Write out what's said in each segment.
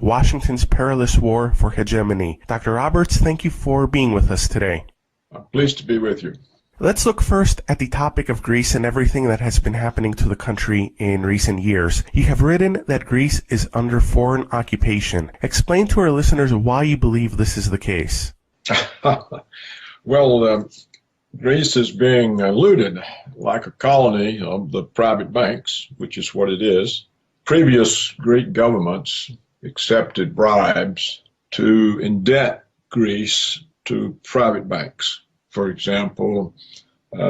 Washington's Perilous War for Hegemony. Dr. Roberts, thank you for being with us today. I'm pleased to be with you. Let's look first at the topic of Greece and everything that has been happening to the country in recent years. You have written that Greece is under foreign occupation. Explain to our listeners why you believe this is the case. Well, Greece is being looted like a colony of the private banks, which is what it is. Previous Greek governments accepted bribes to indebt Greece to private banks. For example,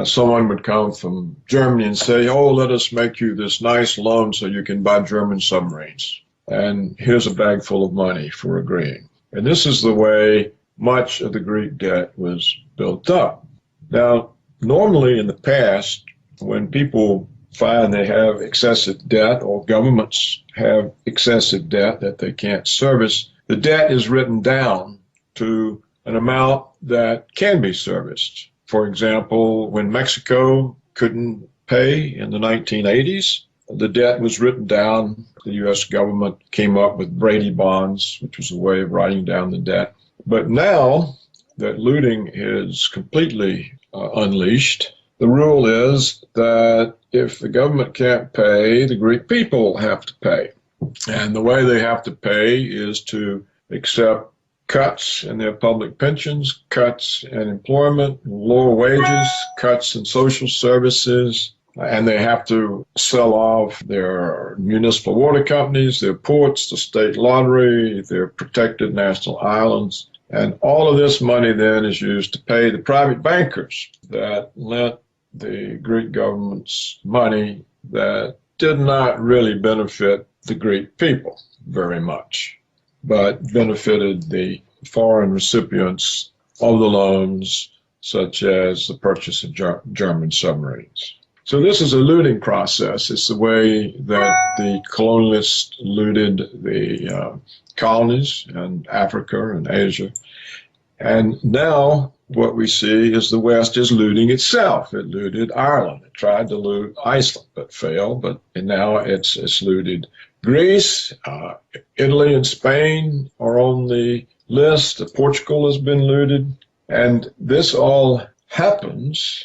someone would come from Germany and say, oh, let us make you this nice loan so you can buy German submarines. And here's a bag full of money for agreeing. And this is the way much of the Greek debt was built up. Now, normally in the past, when people find they have excessive debt or governments have excessive debt that they can't service, the debt is written down to an amount that can be serviced. For example, when Mexico couldn't pay in the 1980s, the debt was written down. The U.S. government came up with Brady bonds, which was a way of writing down the debt. But now that looting is completely unleashed, the rule is that if the government can't pay, the Greek people have to pay. And the way they have to pay is to accept cuts in their public pensions, cuts in employment, lower wages, cuts in social services, and they have to sell off their municipal water companies, their ports, the state lottery, their protected national islands. And all of this money then is used to pay the private bankers that lent the Greek government's money that did not really benefit the Greek people very much, but benefited the foreign recipients of the loans, such as the purchase of German submarines. So this is a looting process. It's the way that the colonialists looted the colonies in Africa and Asia. And now what we see is the West is looting itself. It looted Ireland. It tried to loot Iceland, but failed. And now it's looted Greece. Italy and Spain are on the list. Portugal has been looted. And this all happens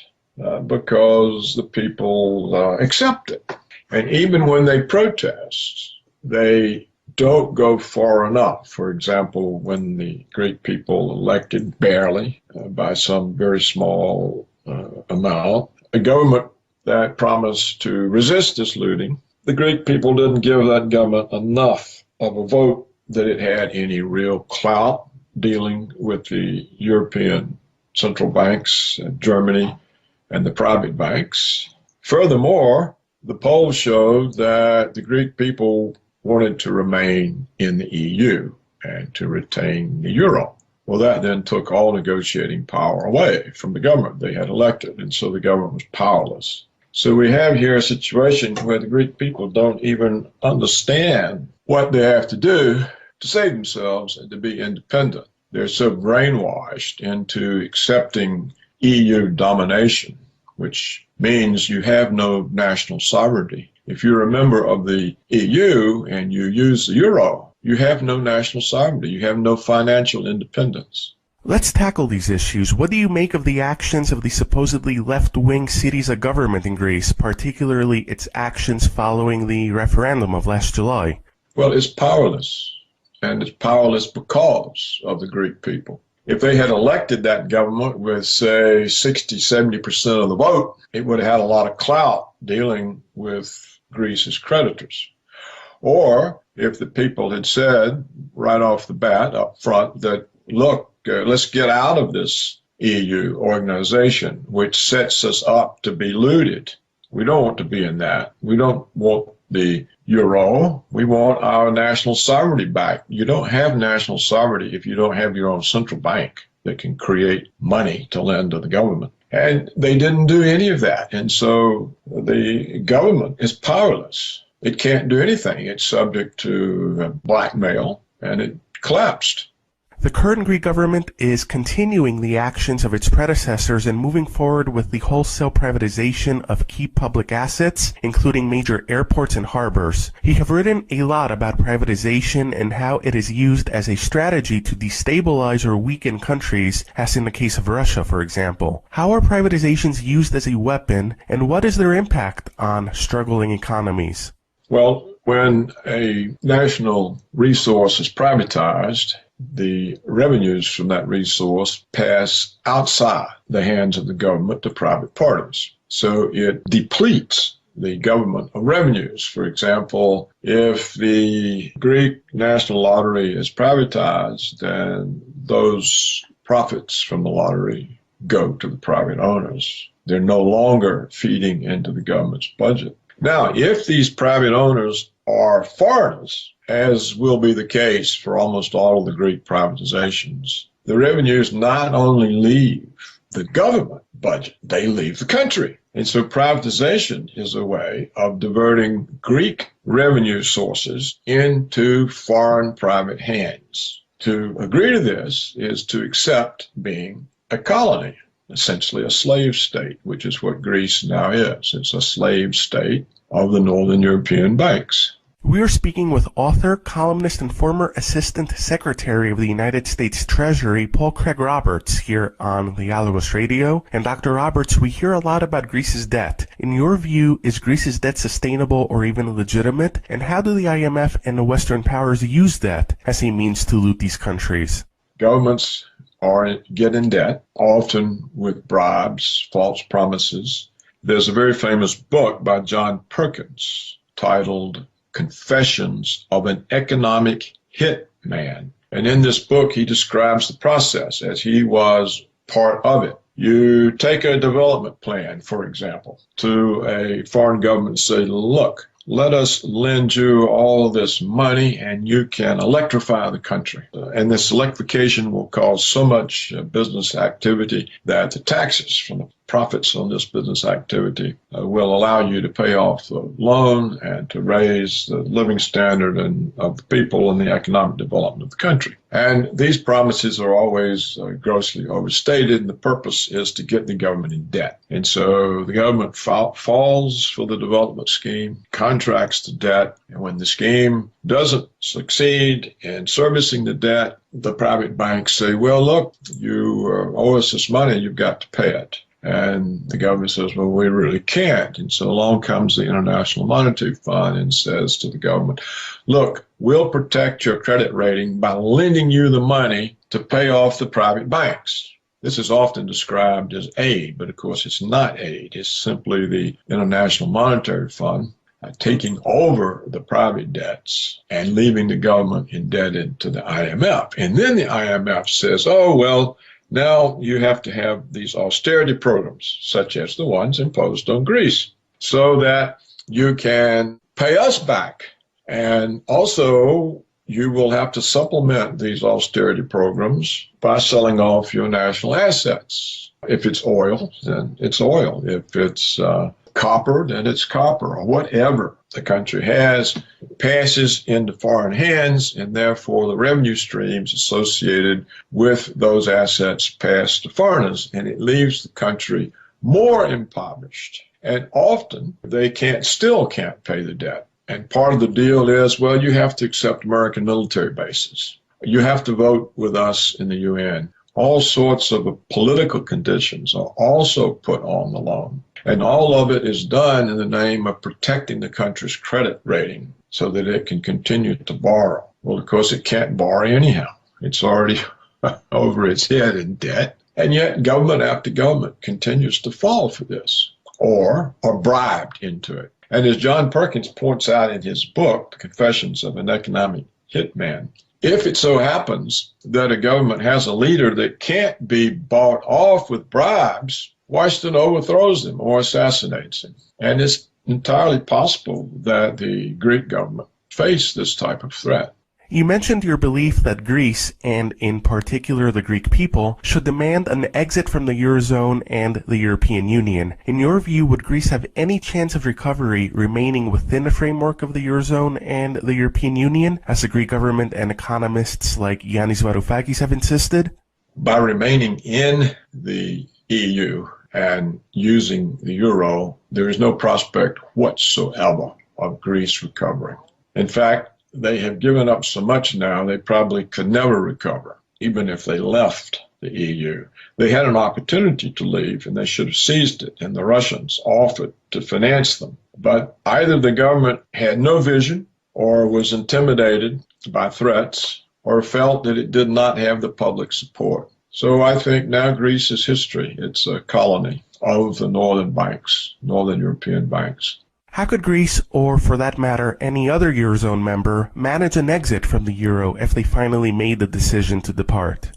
because the people accept it. And even when they protest, they don't go far enough. For example, when the Greek people elected barely by some very small amount, a government that promised to resist this looting, the Greek people didn't give that government enough of a vote that it had any real clout dealing with the European central banks, Germany, and the private banks. Furthermore, the polls showed that the Greek people wanted to remain in the EU and to retain the euro. Well, that then took all negotiating power away from the government they had elected, and so the government was powerless. So we have here a situation where the Greek people don't even understand what they have to do to save themselves and to be independent. They're so brainwashed into accepting EU domination, which means you have no national sovereignty. If you're a member of the EU and you use the euro, you have no national sovereignty. You have no financial independence. Let's tackle these issues. What do you make of the actions of the supposedly left-wing Syriza government in Greece, particularly its actions following the referendum of last July? Well, it's powerless, and it's powerless because of the Greek people. If they had elected that government with, say, 60-70% of the vote, it would have had a lot of clout dealing with Greece's creditors. Or if the people had said right off the bat up front that, look, let's get out of this EU organization, which sets us up to be looted. We don't want to be in that. We don't want the euro. We want our national sovereignty back. You don't have national sovereignty if you don't have your own central bank that can create money to lend to the government. And they didn't do any of that. And so the government is powerless. It can't do anything. It's subject to blackmail, and it collapsed. The current Greek government is continuing the actions of its predecessors and moving forward with the wholesale privatization of key public assets, including major airports and harbors. You have written a lot about privatization and how it is used as a strategy to destabilize or weaken countries, as in the case of Russia, for example. How are privatizations used as a weapon, and what is their impact on struggling economies? Well, when a national resource is privatized, the revenues from that resource pass outside the hands of the government to private parties. So it depletes the government of revenues. For example, if the Greek National Lottery is privatized, then those profits from the lottery go to the private owners. They're no longer feeding into the government's budget. Now, if these private owners are foreigners, as will be the case for almost all of the Greek privatizations, the revenues not only leave the government budget, they leave the country. And so privatization is a way of diverting Greek revenue sources into foreign private hands. To agree to this is to accept being a colony, essentially a slave state, which is what Greece now is. It's a slave state of the Northern European banks. We are speaking with author, columnist, and former Assistant Secretary of the United States Treasury, Paul Craig Roberts, here on Dialogos Radio. And Dr. Roberts, we hear a lot about Greece's debt. In your view, is Greece's debt sustainable or even legitimate? And how do the IMF and the Western powers use debt as a means to loot these countries? Governments get in debt, often with bribes, false promises. There's a very famous book by John Perkins titled Confessions of an Economic Hitman. And in this book, he describes the process as he was part of it. You take a development plan, for example, to a foreign government and say, look, let us lend you all this money and you can electrify the country. And this electrification will cause so much business activity that the taxes from the profits on this business activity will allow you to pay off the loan and to raise the living standard of the people and the economic development of the country. And these promises are always grossly overstated, and the purpose is to get the government in debt. And so the government falls for the development scheme, contracts the debt, and when the scheme doesn't succeed in servicing the debt, the private banks say, well, look, you owe us this money, you've got to pay it. And the government says, well, we really can't. And so along comes the International Monetary Fund and says to the government, look, we'll protect your credit rating by lending you the money to pay off the private banks. This is often described as aid, but of course it's not aid. It's simply the International Monetary Fund taking over the private debts and leaving the government indebted to the IMF. And then the IMF says, oh, well, now you have to have these austerity programs, such as the ones imposed on Greece, so that you can pay us back. And also, you will have to supplement these austerity programs by selling off your national assets. If it's oil, then it's oil. If it's copper, then it's copper, or whatever the country has passes into foreign hands, and therefore the revenue streams associated with those assets pass to foreigners, and it leaves the country more impoverished. And often they still can't pay the debt. And part of the deal is, well, you have to accept American military bases. You have to vote with us in the UN. All sorts of political conditions are also put on the loan. And all of it is done in the name of protecting the country's credit rating so that it can continue to borrow. Well, of course, it can't borrow anyhow. It's already over its head in debt. And yet government after government continues to fall for this or are bribed into it. And as John Perkins points out in his book, Confessions of an Economic Hitman, if it so happens that a government has a leader that can't be bought off with bribes, Washington overthrows them or assassinates him. And it's entirely possible that the Greek government faced this type of threat. You mentioned your belief that Greece, and in particular the Greek people, should demand an exit from the Eurozone and the European Union. In your view, would Greece have any chance of recovery remaining within the framework of the Eurozone and the European Union, as the Greek government and economists like Yanis Varoufakis have insisted? By remaining in the EU and using the euro, there is no prospect whatsoever of Greece recovering. In fact, they have given up so much now they probably could never recover, even if they left the EU. They had an opportunity to leave, and they should have seized it, and the Russians offered to finance them. But either the government had no vision, or was intimidated by threats, or felt that it did not have the public support. So I think now Greece is history. It's a colony of the northern European banks. How could Greece, or for that matter any other Eurozone member, manage an exit from the euro if they finally made the decision to depart?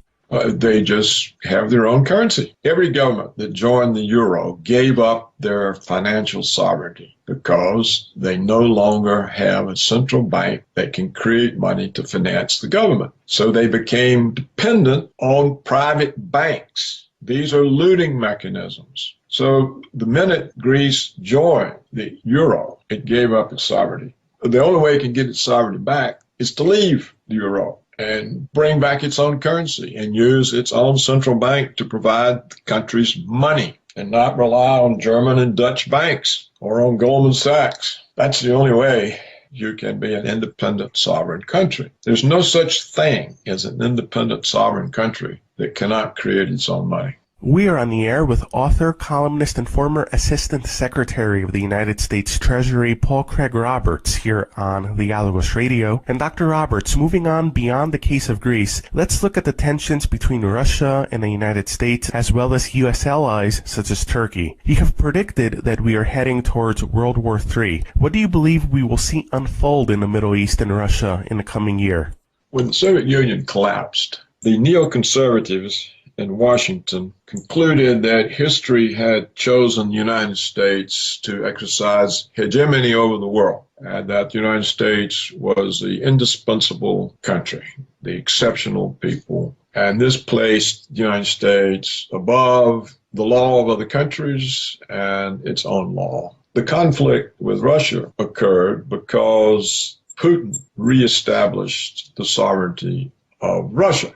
They just have their own currency. Every government that joined the euro gave up their financial sovereignty because they no longer have a central bank that can create money to finance the government. So they became dependent on private banks. These are looting mechanisms. So the minute Greece joined the euro, it gave up its sovereignty. The only way it can get its sovereignty back is to leave the euro and bring back its own currency and use its own central bank to provide the country's money and not rely on German and Dutch banks or on Goldman Sachs. That's the only way you can be an independent sovereign country. There's no such thing as an independent sovereign country that cannot create its own money. We are on the air with author, columnist, and former Assistant Secretary of the United States Treasury, Paul Craig Roberts, here on Dialogos Radio. And Dr. Roberts, moving on beyond the case of Greece, let's look at the tensions between Russia and the United States, as well as U.S. allies such as Turkey. You have predicted that we are heading towards World War III. What do you believe we will see unfold in the Middle East and Russia in the coming year? When the Soviet Union collapsed, the neoconservatives in Washington concluded that history had chosen the United States to exercise hegemony over the world, and that the United States was the indispensable country, the exceptional people, and this placed the United States above the law of other countries and its own law. The conflict with Russia occurred because Putin reestablished the sovereignty of Russia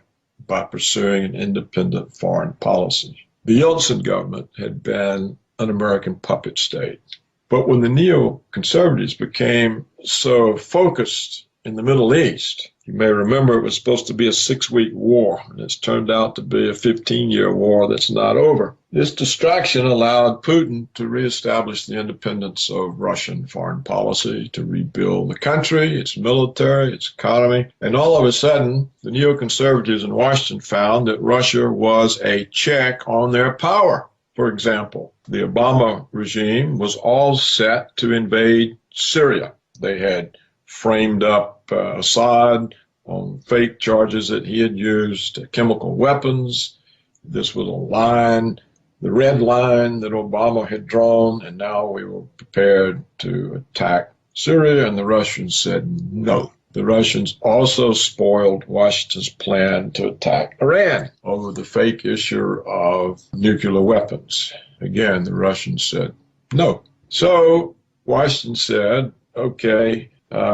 by pursuing an independent foreign policy. The Yeltsin government had been an American puppet state. But when the neoconservatives became so focused in the Middle East, you may remember it was supposed to be a 6-week war, and it's turned out to be a 15-year war that's not over. This distraction allowed Putin to reestablish the independence of Russian foreign policy, to rebuild the country, its military, its economy. And all of a sudden, the neoconservatives in Washington found that Russia was a check on their power. For example, the Obama regime was all set to invade Syria. They had framed up Assad on fake charges that he had used chemical weapons. This was a line, the red line that Obama had drawn, and now we were prepared to attack Syria, and the Russians said no. The Russians also spoiled Washington's plan to attack Iran over the fake issue of nuclear weapons. Again, the Russians said no. So Washington said, okay,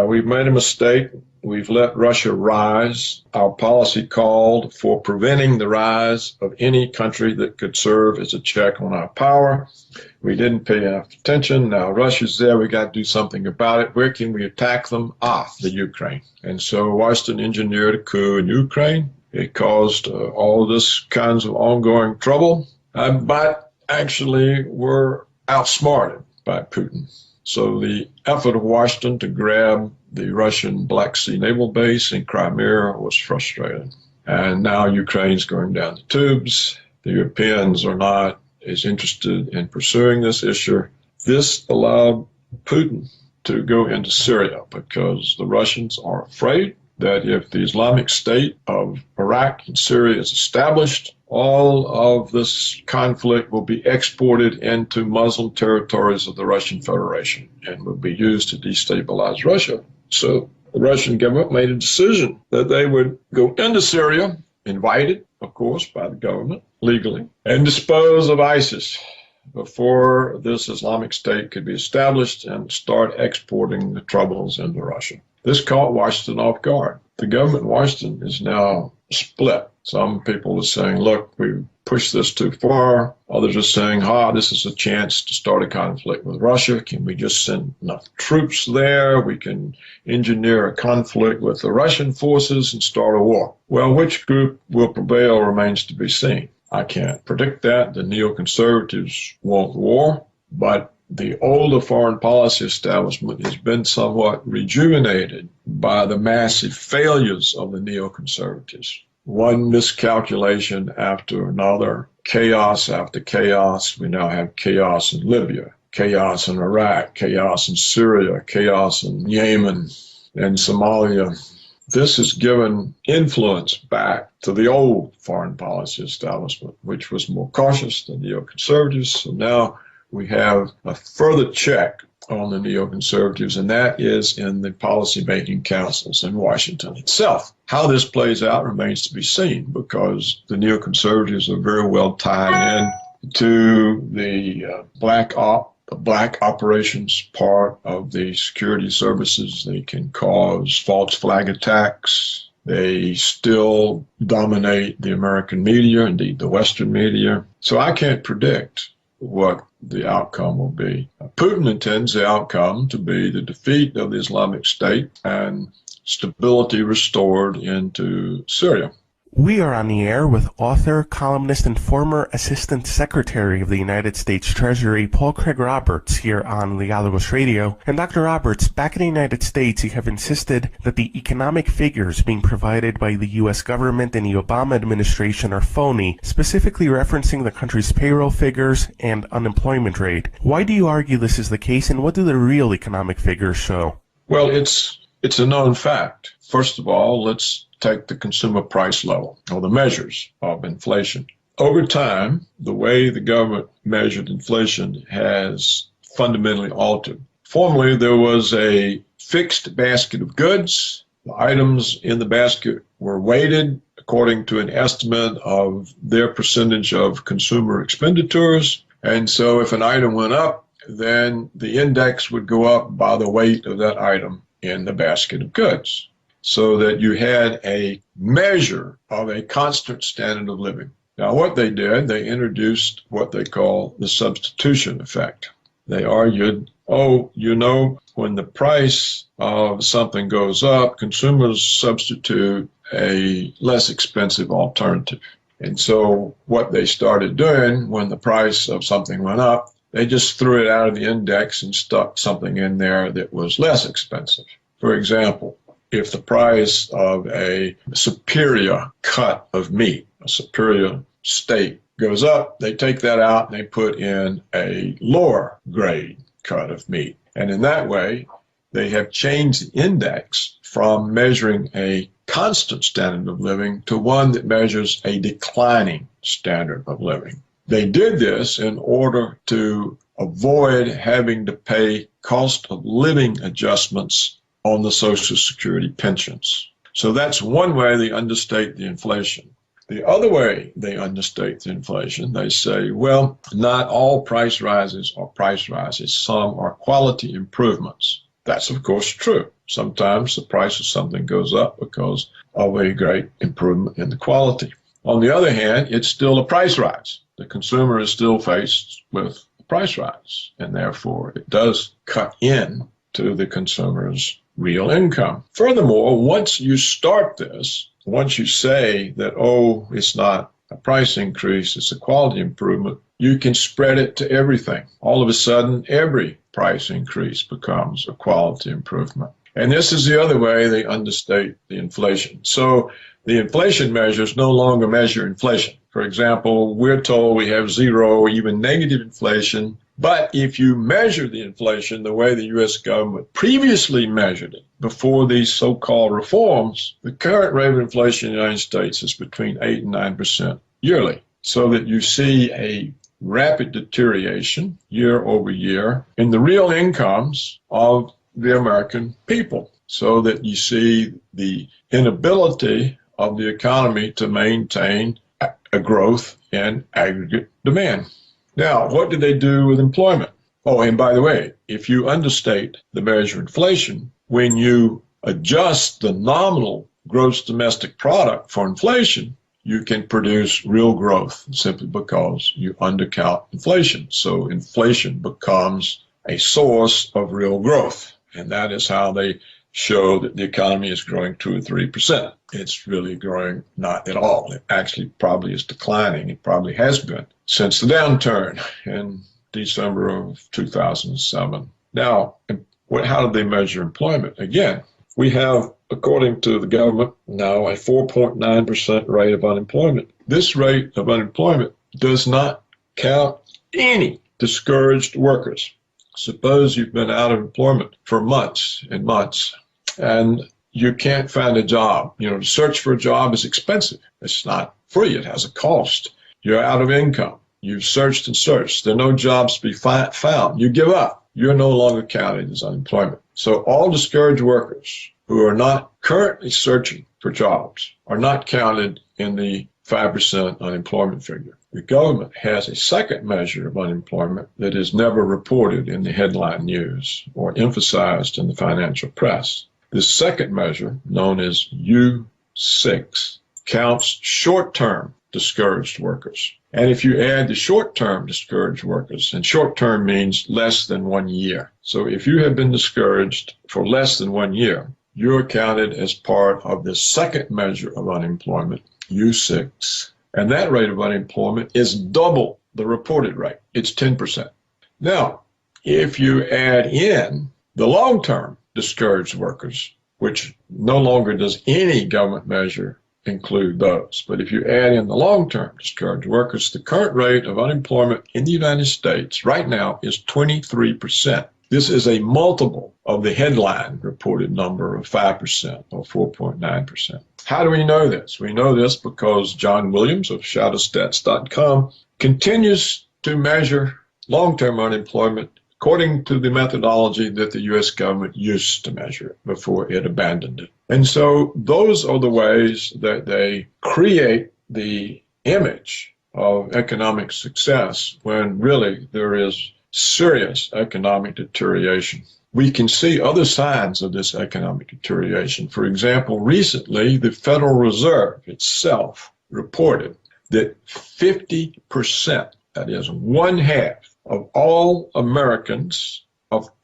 we've made a mistake. We've let Russia rise. Our policy called for preventing the rise of any country that could serve as a check on our power. We didn't pay enough attention. Now Russia's there. We got to do something about it. Where can we attack them? The Ukraine. And so Washington engineered a coup in Ukraine. It caused all this kinds of ongoing trouble, but actually were outsmarted by Putin. So the effort of Washington to grab the Russian Black Sea naval base in Crimea was frustrated. And now Ukraine's going down the tubes. The Europeans are not as interested in pursuing this issue. This allowed Putin to go into Syria because the Russians are afraid that if the Islamic State of Iraq and Syria is established, all of this conflict will be exported into Muslim territories of the Russian Federation and will be used to destabilize Russia. So the Russian government made a decision that they would go into Syria, invited, of course, by the government legally, and dispose of ISIS before this Islamic State could be established and start exporting the troubles into Russia. This caught Washington off guard. The government in Washington is now split. Some people are saying, look, we pushed this too far. Others are saying, this is a chance to start a conflict with Russia. Can we just send enough troops there? We can engineer a conflict with the Russian forces and start a war. Well, which group will prevail remains to be seen. I can't predict that. The neoconservatives want war, but the older foreign policy establishment has been somewhat rejuvenated by the massive failures of the neoconservatives. One miscalculation after another, chaos after chaos. We now have chaos in Libya, chaos in Iraq, chaos in Syria, chaos in Yemen and Somalia. This has given influence back to the old foreign policy establishment, which was more cautious than neoconservatives. So now we have a further check on the neoconservatives, and that is in the policy-making councils in Washington itself. How this plays out remains to be seen, because the neoconservatives are very well tied in to the black operations part of the security services. They can cause false flag attacks. They still dominate the American media, indeed the Western media. So I can't predict what the outcome will be. Putin intends the outcome to be the defeat of the Islamic State and stability restored into Syria. We are on the air with author, columnist, and former Assistant Secretary of the United States Treasury, Paul Craig Roberts, here on Legalogos Radio. And Dr. Roberts, back in the United States, you have insisted that the economic figures being provided by the U.S. government and the Obama administration are phony, specifically referencing the country's payroll figures and unemployment rate. Why do you argue this is the case, and what do the real economic figures show? Well, it's a known fact. First of all, let's take the consumer price level, or the measures of inflation. Over time, the way the government measured inflation has fundamentally altered. Formerly, there was a fixed basket of goods. The items in the basket were weighted according to an estimate of their percentage of consumer expenditures. And so if an item went up, then the index would go up by the weight of that item in the basket of goods, so that you had a measure of a constant standard of living. Now, what they did, they introduced what they call the substitution effect. They argued, when the price of something goes up, consumers substitute a less expensive alternative. And so what they started doing when the price of something went up, they just threw it out of the index and stuck something in there that was less expensive. For example, if the price of a superior cut of meat, a superior steak, goes up, they take that out and they put in a lower grade cut of meat. And in that way, they have changed the index from measuring a constant standard of living to one that measures a declining standard of living. They did this in order to avoid having to pay cost of living adjustments on the Social Security pensions. So that's one way they understate the inflation. The other way they understate the inflation, they say, well, not all price rises are price rises. Some are quality improvements. That's, of course, true. Sometimes the price of something goes up because of a great improvement in the quality. On the other hand, it's still a price rise. The consumer is still faced with a price rise, and therefore it does cut in to the consumer's real income. Furthermore, once you start this, once you say that, it's not a price increase, it's a quality improvement, you can spread it to everything. All of a sudden, every price increase becomes a quality improvement. And this is the other way they understate the inflation. So the inflation measures no longer measure inflation. For example, we're told we have zero or even negative inflation. But if you measure the inflation the way the U.S. government previously measured it before these so-called reforms, the current rate of inflation in the United States is between 8 and 9% yearly. So that you see a rapid deterioration year over year in the real incomes of the American people. so that you see the inability of the economy to maintain a growth in aggregate demand. Now, what did they do with employment? Oh, and by the way, if you understate the measure of inflation, when you adjust the nominal gross domestic product for inflation, you can produce real growth simply because you undercount inflation. So inflation becomes a source of real growth. And that is how they show that the economy is growing 2 or 3%. It's really growing not at all. It actually probably is declining. It probably has been since the downturn in December of 2007. Now, how do they measure employment? Again, we have, according to the government, now a 4.9% rate of unemployment. This rate of unemployment does not count any discouraged workers. Suppose you've been out of employment for months and months, and you can't find a job. To search for a job is expensive. It's not free. It has a cost. You're out of income. You've searched and searched. There are no jobs to be found. You give up. You're no longer counted as unemployment. So all discouraged workers who are not currently searching for jobs are not counted in the 5% unemployment figure. The government has a second measure of unemployment that is never reported in the headline news or emphasized in the financial press. This second measure, known as U6, counts short-term discouraged workers. And if you add the short-term discouraged workers, and short-term means less than 1 year. So if you have been discouraged for less than 1 year, you're counted as part of the second measure of unemployment, U6. And that rate of unemployment is double the reported rate. It's 10%. Now, if you add in the long-term discouraged workers, which no longer does any government measure include those, but if you add in the long-term discouraged workers, the current rate of unemployment in the United States right now is 23%. This is a multiple of the headline reported number of 5% or 4.9%. How do we know this? We know this because John Williams of shadowstats.com continues to measure long-term unemployment according to the methodology that the U.S. government used to measure it before it abandoned it. And so those are the ways that they create the image of economic success when really there is serious economic deterioration. We can see other signs of this economic deterioration. For example, recently, the Federal Reserve itself reported that 50%, that is 1/2 of all Americans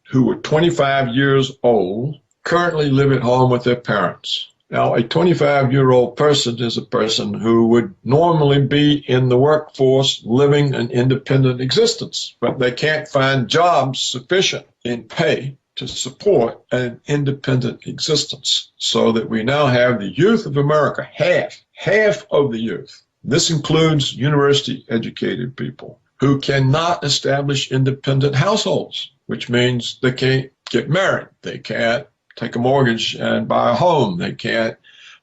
who are 25 years old, currently live at home with their parents. Now, a 25-year-old person is a person who would normally be in the workforce living an independent existence, but they can't find jobs sufficient in pay to support an independent existence. So that we now have the youth of America, half of the youth. This includes university-educated people who cannot establish independent households, which means they can't get married, they can't take a mortgage and buy a home. They can't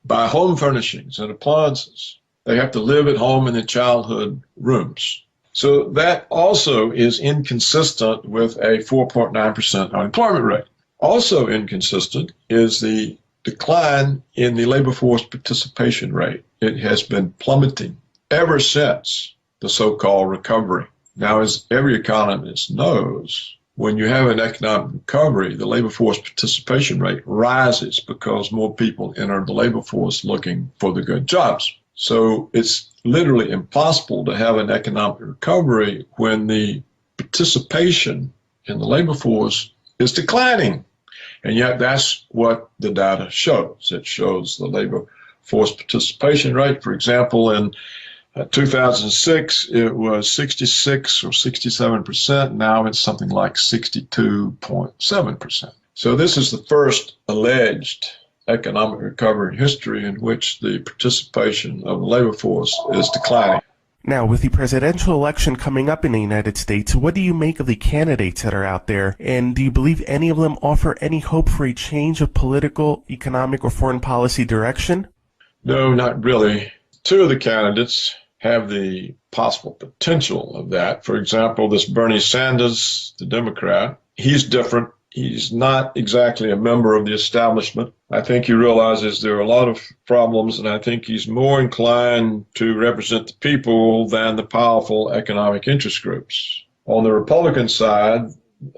buy home furnishings and appliances. They have to live at home in their childhood rooms. So that also is inconsistent with a 4.9% unemployment rate. Also inconsistent is the decline in the labor force participation rate. It has been plummeting ever since the so-called recovery. Now, as every economist knows, when you have an economic recovery, the labor force participation rate rises because more people enter the labor force looking for the good jobs. So it's literally impossible to have an economic recovery when the participation in the labor force is declining. And yet that's what the data shows. It shows the labor force participation rate. For example, in 2006, it was 66 or 67%. Now it's something like 62.7%. So this is the first alleged economic recovery in history in which the participation of the labor force is declining. Now, with the presidential election coming up in the United States, what do you make of the candidates that are out there? And do you believe any of them offer any hope for a change of political, economic, or foreign policy direction? No, not really. Two of the candidates have the possible potential of that. For example, this Bernie Sanders, the Democrat, he's different he's not exactly a member of the establishment. I think he realizes there are a lot of problems, and I think he's more inclined to represent the people than the powerful economic interest groups. On the Republican side,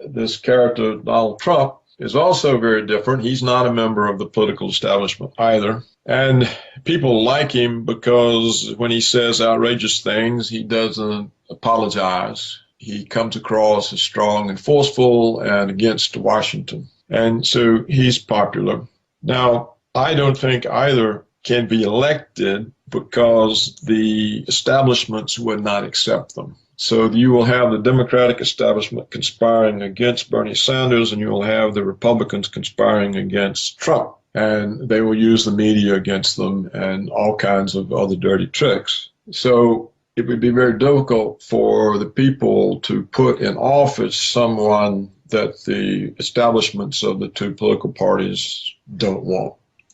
this character, Donald Trump, is also very different. He's not a member of the political establishment either. And people like him because when he says outrageous things, he doesn't apologize. He comes across as strong and forceful and against Washington. And so he's popular. Now, I don't think either can be elected because the establishments would not accept them. So you will have the Democratic establishment conspiring against Bernie Sanders, and you will have the Republicans conspiring against Trump. And they will use the media against them and all kinds of other dirty tricks. So it would be very difficult for the people to put in office someone that the establishments of the two political parties don't want.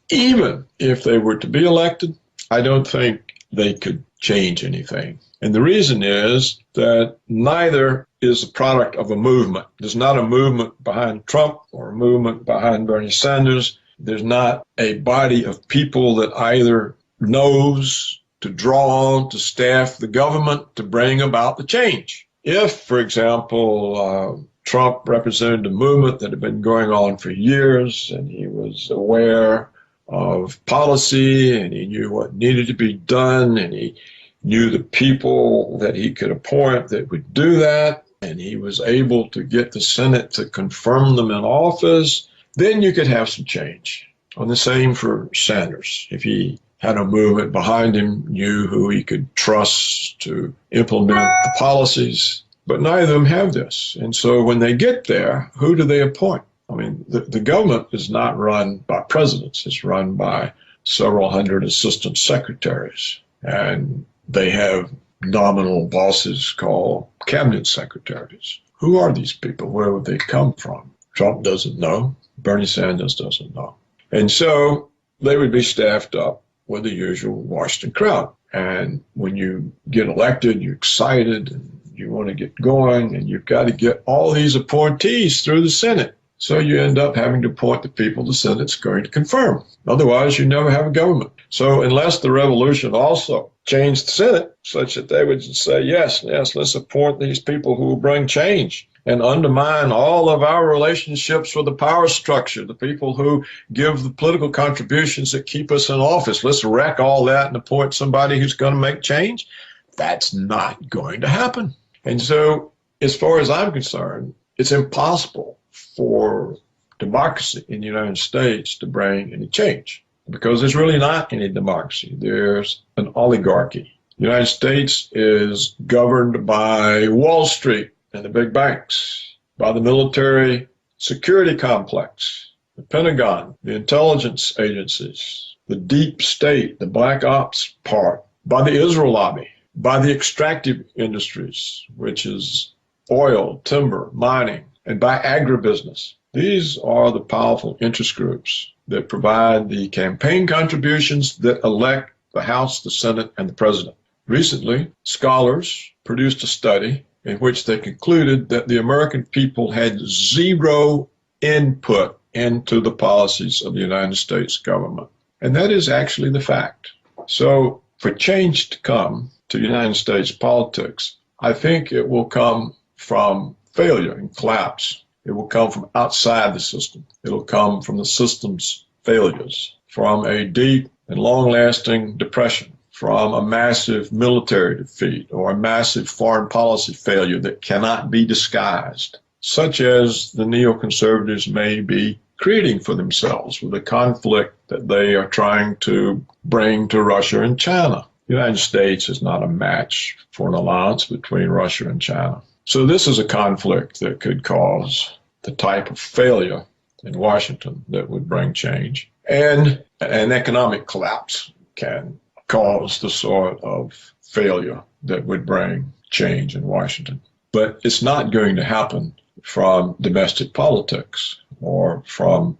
Even if they were to be elected, I don't think they could change anything. And the reason is that neither is the product of a movement. There's not a movement behind Trump or a movement behind Bernie Sanders. There's not a body of people that either knows to draw on to staff the government to bring about the change. If, for example, Trump represented a movement that had been going on for years, and he was aware of policy, and he knew what needed to be done, and he knew the people that he could appoint that would do that, and he was able to get the Senate to confirm them in office, then you could have some change. And the same for Sanders. If he had a movement behind him, knew who he could trust to implement the policies, but neither of them have this. And so when they get there, who do they appoint? I mean, the government is not run by presidents. It's run by several hundred assistant secretaries. And they have nominal bosses called cabinet secretaries. Who are these people? Where would they come from? Trump doesn't know. Bernie Sanders doesn't know. And so they would be staffed up with the usual Washington crowd. And when you get elected, you're excited and you want to get going, and you've got to get all these appointees through the Senate. So you end up having to appoint the people the Senate's going to confirm. Otherwise, you never have a government. So unless the revolution also changed the Senate such that they would say, yes, let's appoint these people who will bring change and undermine all of our relationships with the power structure, the people who give the political contributions that keep us in office. Let's wreck all that and appoint somebody who's going to make change. That's not going to happen. And so, as far as I'm concerned, it's impossible for democracy in the United States to bring any change because there's really not any democracy. There's an oligarchy. The United States is governed by Wall Street and the big banks, by the military security complex, the Pentagon, the intelligence agencies, the deep state, the black ops part, by the Israel lobby, by the extractive industries, which is oil, timber, mining, and by agribusiness. These are the powerful interest groups that provide the campaign contributions that elect the House, the Senate, and the President. Recently, scholars produced a study in which they concluded that the American people had zero input into the policies of the United States government. And that is actually the fact. So for change to come to United States politics, I think it will come from failure and collapse. It will come from outside the system. It'll come from the system's failures, from a deep and long-lasting depression, from a massive military defeat or a massive foreign policy failure that cannot be disguised, such as the neoconservatives may be creating for themselves with the conflict that they are trying to bring to Russia and China. The United States is not a match for an alliance between Russia and China. So this is a conflict that could cause the type of failure in Washington that would bring change. And an economic collapse can cause the sort of failure that would bring change in Washington. But it's not going to happen from domestic politics or from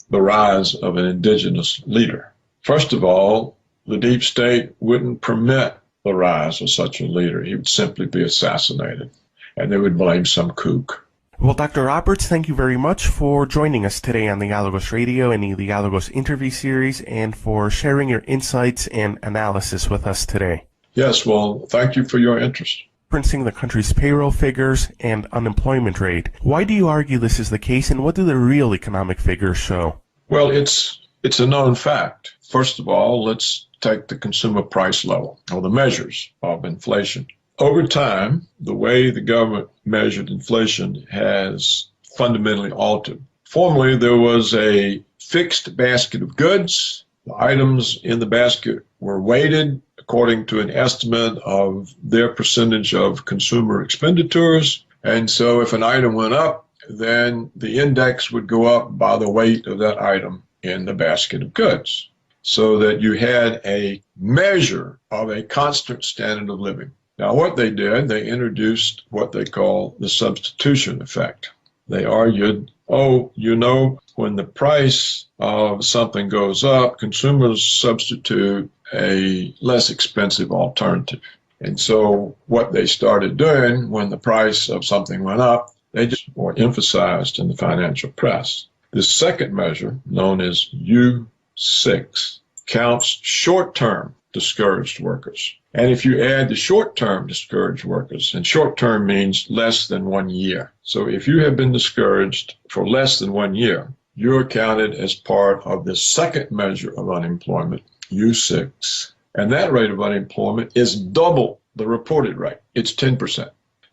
the rise of an indigenous leader. First of all, the deep state wouldn't permit the rise of such a leader. He would simply be assassinated, and they would blame some kook. Well, Dr. Roberts, thank you very much for joining us today on the Dialogos Radio and the Dialogos interview series, and for sharing your insights and analysis with us today. Yes, well, thank you for your interest. Referencing the country's payroll figures and unemployment rate, why do you argue this is the case, and what do the real economic figures show? Well, it's a known fact. First of all, let's take the consumer price level, or the measures of inflation. Over time, the way the government measured inflation has fundamentally altered. Formerly, there was a fixed basket of goods. The items in the basket were weighted according to an estimate of their percentage of consumer expenditures. And so if an item went up, then the index would go up by the weight of that item in the basket of goods, so that you had a measure of a constant standard of living. Now, what they did, they introduced what they call the substitution effect. They argued, when the price of something goes up, consumers substitute a less expensive alternative. And so what they started doing when the price of something went up, they just more emphasized in the financial press. The second measure, known as U6, counts short-term discouraged workers. And if you add the short-term discouraged workers, and short-term means less than 1 year. So if you have been discouraged for less than 1 year, you're counted as part of the second measure of unemployment, U6. And that rate of unemployment is double the reported rate. It's 10%.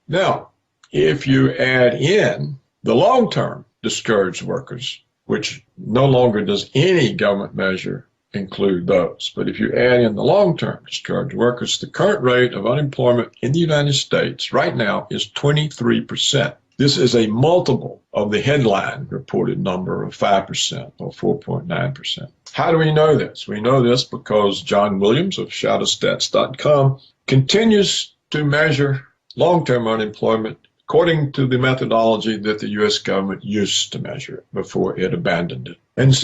Now, if you add in the long-term discouraged workers, which no longer does any government measure include those. But if you add in the long-term discouraged workers, the current rate of unemployment in the United States right now is 23%. This is a multiple of the headline reported number of 5% or 4.9%. How do we know this? We know this because John Williams of shadowstats.com continues to measure long-term unemployment according to the methodology that the U.S. government used to measure it before it abandoned it. And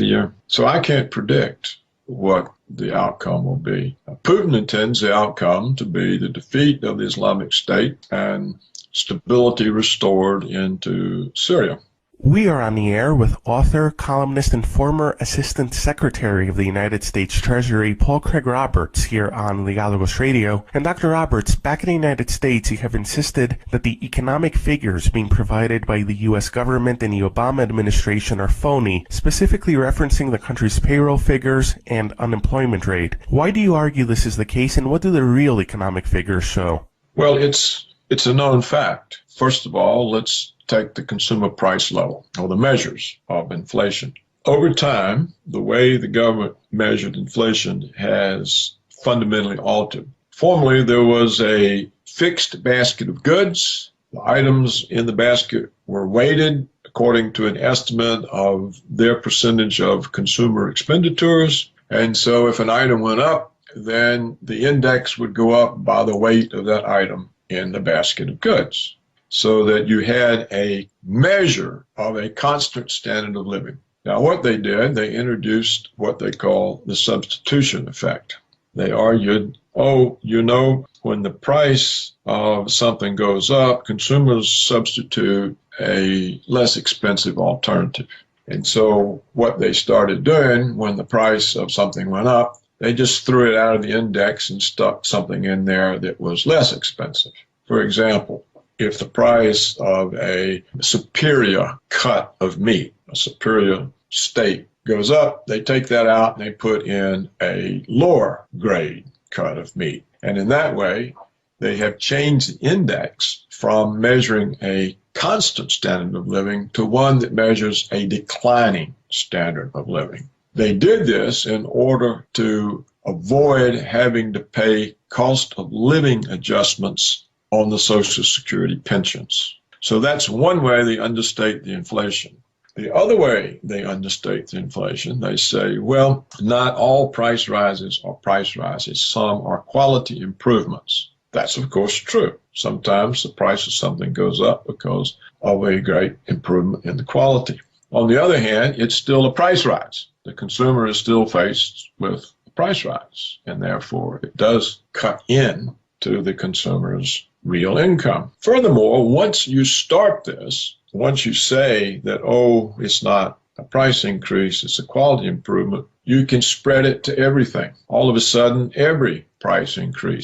so I can't predict what the outcome will be. Putin intends the outcome to be the defeat of the Islamic State and stability restored into Syria. We are on the air with author, columnist, and former Assistant Secretary of the United States Treasury, Paul Craig Roberts, here on Dialogos Radio. And Dr. Roberts, back in the United States, you have insisted that the economic figures being provided by the U.S. government and the Obama administration are phony, specifically referencing the country's payroll figures and unemployment rate. Why do you argue this is the case, and what do the real economic figures show? Well, it's a known fact. First of all, let's take the consumer price level, or the measures of inflation. Over time, the way the government measured inflation has fundamentally altered. Formerly, there was a fixed basket of goods. The items in the basket were weighted according to an estimate of their percentage of consumer expenditures. And so if an item went up, then the index would go up by the weight of that item in the basket of goods, so that you had a measure of a constant standard of living. Now, what they did, they introduced what they call the substitution effect. They argued, when the price of something goes up, consumers substitute a less expensive alternative. And so what they started doing when the price of something went up, they just threw it out of the index and stuck something in there that was less expensive. For example, if the price of a superior cut of meat, a superior steak, goes up, they take that out and they put in a lower grade cut of meat. And in that way, they have changed the index from measuring a constant standard of living to one that measures a declining standard of living. They did this in order to avoid having to pay cost of living adjustments on the Social Security pensions. So that's one way they understate the inflation. The other way they understate the inflation, they say, well, not all price rises are price rises. Some are quality improvements. That's, of course, true. Sometimes the price of something goes up because of a great improvement in the quality. On the other hand, it's still a price rise. The consumer is still faced with a price rise, and therefore it does cut in to the consumer's real income. Furthermore, once you start this, once you say that, oh, it's not a price increase, it's a quality improvement, you can spread it to everything. All of a sudden, every price increase